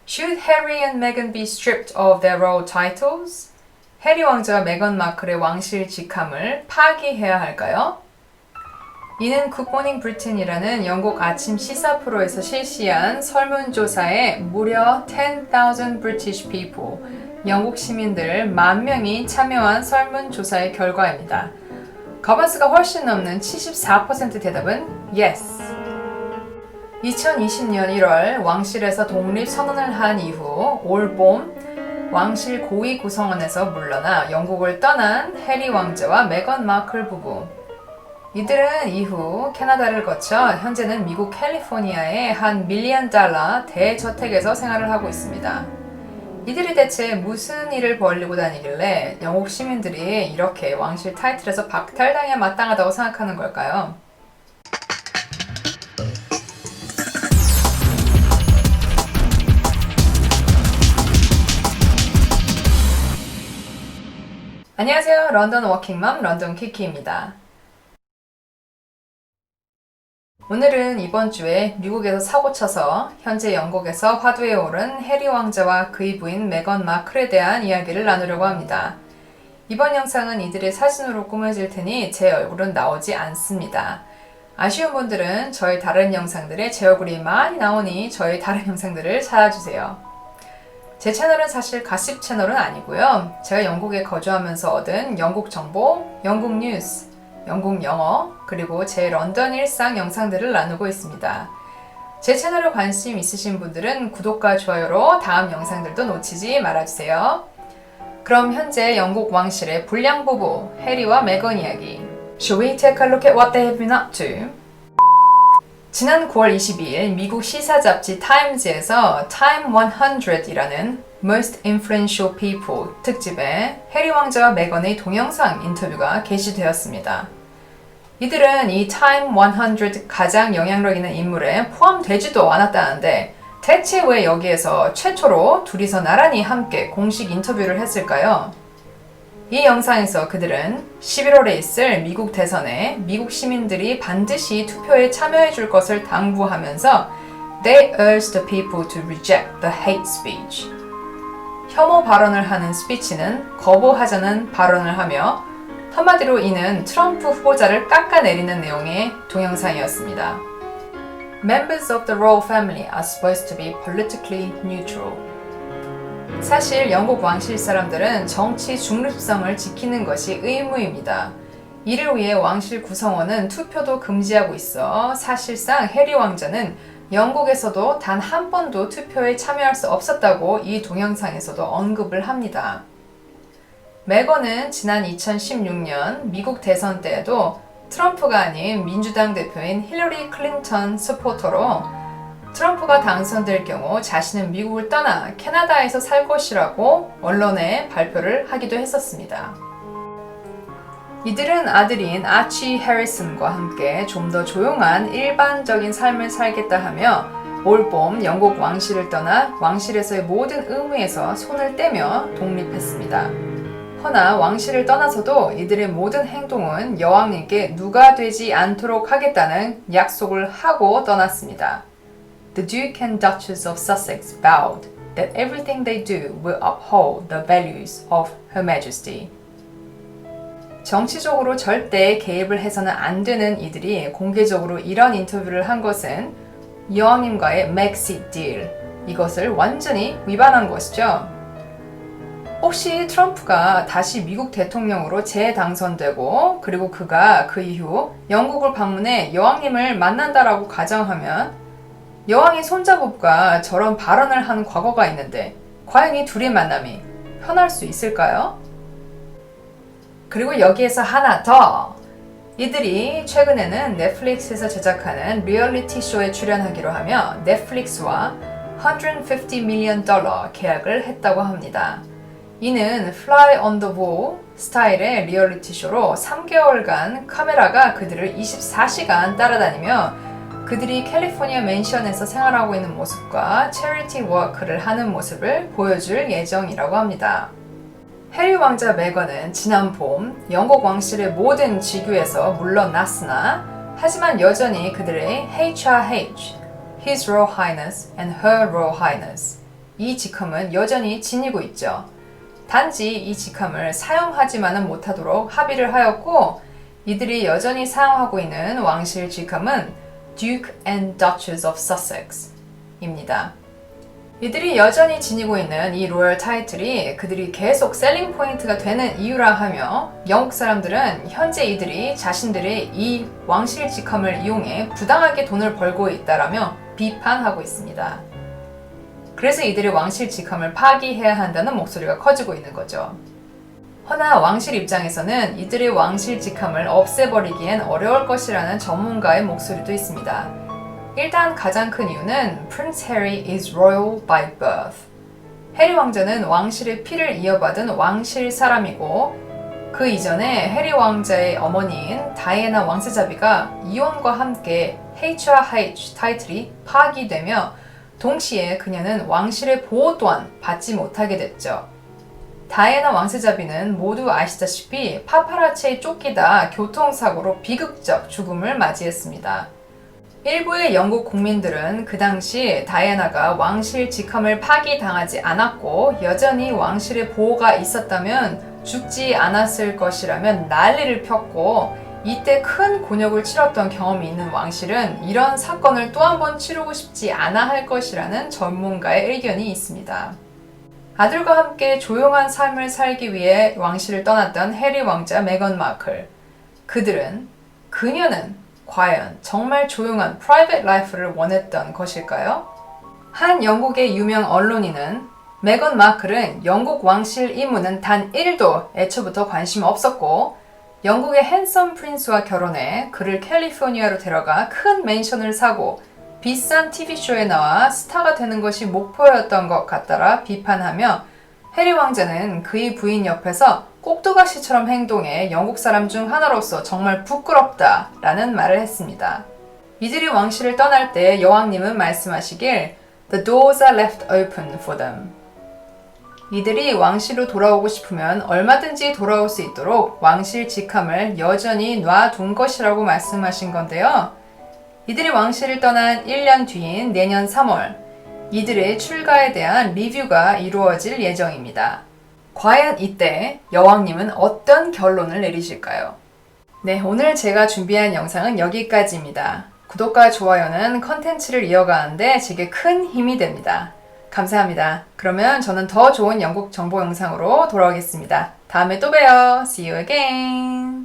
Should Harry and Meghan be stripped of their royal titles? 해리 왕자와 메건 마클의 왕실 직함을 파기해야 할까요? 이는 굿모닝 브리튼이라는 영국 아침 시사 프로에서 실시한 설문조사에 무려 10,000 British people, 영국 시민들 10,000명이 참여한 설문조사의 결과입니다. 거반수가 훨씬 넘는 74% 대답은 yes. 2020년 1월 왕실에서 독립선언을 한 이후 올 봄 왕실 고위 구성원에서 물러나 영국을 떠난 해리 왕자와 메건 마클 부부. 이들은 이후 캐나다를 거쳐 현재는 미국 캘리포니아의 한 $1 밀리언 대저택에서 생활을 하고 있습니다. 이들이 대체 무슨 일을 벌이고 다니길래 영국 시민들이 이렇게 왕실 타이틀에서 박탈당해 마땅하다고 생각하는 걸까요? 안녕하세요. 런던 워킹맘 런던 키키입니다. 오늘은 이번 주에 미국에서 사고쳐서 현재 영국에서 화두에 오른 해리 왕자와 그의 부인 메건 마클에 대한 이야기를 나누려고 합니다. 이번 영상은 이들의 사진으로 꾸며질 테니 제 얼굴은 나오지 않습니다. 아쉬운 분들은 저희 다른 영상들에 제 얼굴이 많이 나오니 저희 다른 영상들을 찾아주세요. 제 채널은 사실 가십 채널은 아니고요. 제가 영국에 거주하면서 얻은 영국 정보, 영국 뉴스, 영국 영어, 그리고 제 런던 일상 영상들을 나누고 있습니다. 제 채널에 관심 있으신 분들은 구독과 좋아요로 다음 영상들도 놓치지 말아주세요. 그럼 현재 영국 왕실의 불량 부부 해리와 메건 이야기. Shall we take a look at what they have been up to? 지난 9월 22일 미국 시사 잡지 타임즈에서 Time 100이라는 Most Influential People 특집에 해리 왕자와 메건의 동영상 인터뷰가 게시되었습니다. 이들은 이 Time 100 가장 영향력 있는 인물에 포함되지도 않았다는데 대체 왜 여기에서 최초로 둘이서 나란히 함께 공식 인터뷰를 했을까요? 이 영상에서 그들은 11월에 있을 미국 대선에 미국 시민들이 반드시 투표에 참여해 줄 것을 당부하면서 They urge the people to reject the hate speech. 혐오 발언을 하는 스피치는 거부하자는 발언을 하며 한마디로 이는 트럼프 후보자를 깎아내리는 내용의 동영상이었습니다. Members of the royal family are supposed to be politically neutral. 사실 영국 왕실 사람들은 정치 중립성을 지키는 것이 의무입니다. 이를 위해 왕실 구성원은 투표도 금지하고 있어 사실상 해리 왕자는 영국에서도 단 한 번도 투표에 참여할 수 없었다고 이 동영상에서도 언급을 합니다. 메건은 지난 2016년 미국 대선 때에도 트럼프가 아닌 민주당 대표인 힐러리 클린턴 서포터로 트럼프가 당선될 경우 자신은 미국을 떠나 캐나다에서 살 것이라고 언론에 발표를 하기도 했었습니다. 이들은 아들인 아치 해리슨과 함께 좀 더 조용한 일반적인 삶을 살겠다 하며 올 봄 영국 왕실을 떠나 왕실에서의 모든 의무에서 손을 떼며 독립했습니다. 허나 왕실을 떠나서도 이들의 모든 행동은 여왕님께 누가 되지 않도록 하겠다는 약속을 하고 떠났습니다. The Duke and Duchess of Sussex vowed that everything they do will uphold the values of Her Majesty. 정치적으로 절대 개입을 해서는 안 되는 이들이 공개적으로 이런 인터뷰를 한 것은 여왕님과의 Brexit Deal, 이것을 완전히 위반한 것이죠. 혹시 트럼프가 다시 미국 대통령으로 재당선되고 그리고 그가 그 이후 영국을 방문해 여왕님을 만난다라고 가정하면 여왕의 손자부부가 저런 발언을 한 과거가 있는데 과연 이 둘의 만남이 편할 수 있을까요? 그리고 여기에서 하나 더! 이들이 최근에는 넷플릭스에서 제작하는 리얼리티 쇼에 출연하기로 하며 넷플릭스와 $150 million 계약을 했다고 합니다. 이는 Fly on the Wall 스타일의 리얼리티 쇼로 3개월간 카메라가 그들을 24시간 따라다니며 그들이 캘리포니아 맨션에서 생활하고 있는 모습과 체리티 워크를 하는 모습을 보여줄 예정이라고 합니다. 해리 왕자 메건은 지난 봄 영국 왕실의 모든 직위에서 물러났으나 하지만 여전히 그들의 HRH, His Royal Highness and Her Royal Highness, 이 직함은 여전히 지니고 있죠. 단지 이 직함을 사용하지만은 못하도록 합의를 하였고 이들이 여전히 사용하고 있는 왕실 직함은 Duke and Duchess of Sussex 입니다. 이들이 여전히 지니고 있는 이 로열 타이틀이 그들이 계속 셀링 포인트가 되는 이유라 하며 영국 사람들은 현재 이들이 자신들의 이 왕실 직함을 이용해 부당하게 돈을 벌고 있다라며 비판하고 있습니다. 그래서 이들이 왕실 직함을 파기해야 한다는 목소리가 커지고 있는 거죠. 허나 왕실 입장에서는 이들의 왕실 직함을 없애버리기엔 어려울 것이라는 전문가의 목소리도 있습니다. 일단 가장 큰 이유는 Prince Harry is royal by birth. 해리 왕자는 왕실의 피를 이어받은 왕실 사람이고 그 이전에 해리 왕자의 어머니인 다이애나 왕세자비가 이혼과 함께 HRH 타이틀이 파기되며 동시에 그녀는 왕실의 보호 또한 받지 못하게 됐죠. 다이애나 왕세자비는 모두 아시다시피 파파라치에 쫓기다 교통사고로 비극적 죽음을 맞이했습니다. 일부의 영국 국민들은 그 당시 다이애나가 왕실 직함을 파기당하지 않았고 여전히 왕실의 보호가 있었다면 죽지 않았을 것이라면 난리를 폈고 이때 큰 곤욕을 치렀던 경험이 있는 왕실은 이런 사건을 또 한 번 치르고 싶지 않아 할 것이라는 전문가의 의견이 있습니다. 아들과 함께 조용한 삶을 살기 위해 왕실을 떠났던 해리 왕자 메건 마클. 그녀는 과연 정말 조용한 프라이빗 라이프를 원했던 것일까요? 한 영국의 유명 언론인은 메건 마클은 영국 왕실 임무는 단 1도 애초부터 관심 없었고 영국의 핸섬 프린스와 결혼해 그를 캘리포니아로 데려가 큰 맨션을 사고 비싼 TV쇼에 나와 스타가 되는 것이 목표였던 것 같다라 비판하며 해리 왕자는 그의 부인 옆에서 꼭두가시처럼 행동해 영국 사람 중 하나로서 정말 부끄럽다 라는 말을 했습니다. 이들이 왕실을 떠날 때 여왕님은 말씀하시길 The doors are left open for them. 이들이 왕실로 돌아오고 싶으면 얼마든지 돌아올 수 있도록 왕실 직함을 여전히 놔둔 것이라고 말씀하신 건데요. 이들이 왕실을 떠난 1년 뒤인 내년 3월 이들의 출가에 대한 리뷰가 이루어질 예정입니다. 과연 이때 여왕님은 어떤 결론을 내리실까요? 네, 오늘 제가 준비한 영상은 여기까지입니다. 구독과 좋아요는 컨텐츠를 이어가는데 제게 큰 힘이 됩니다. 감사합니다. 그러면 저는 더 좋은 영국 정보 영상으로 돌아오겠습니다. 다음에 또 봬요. See you again.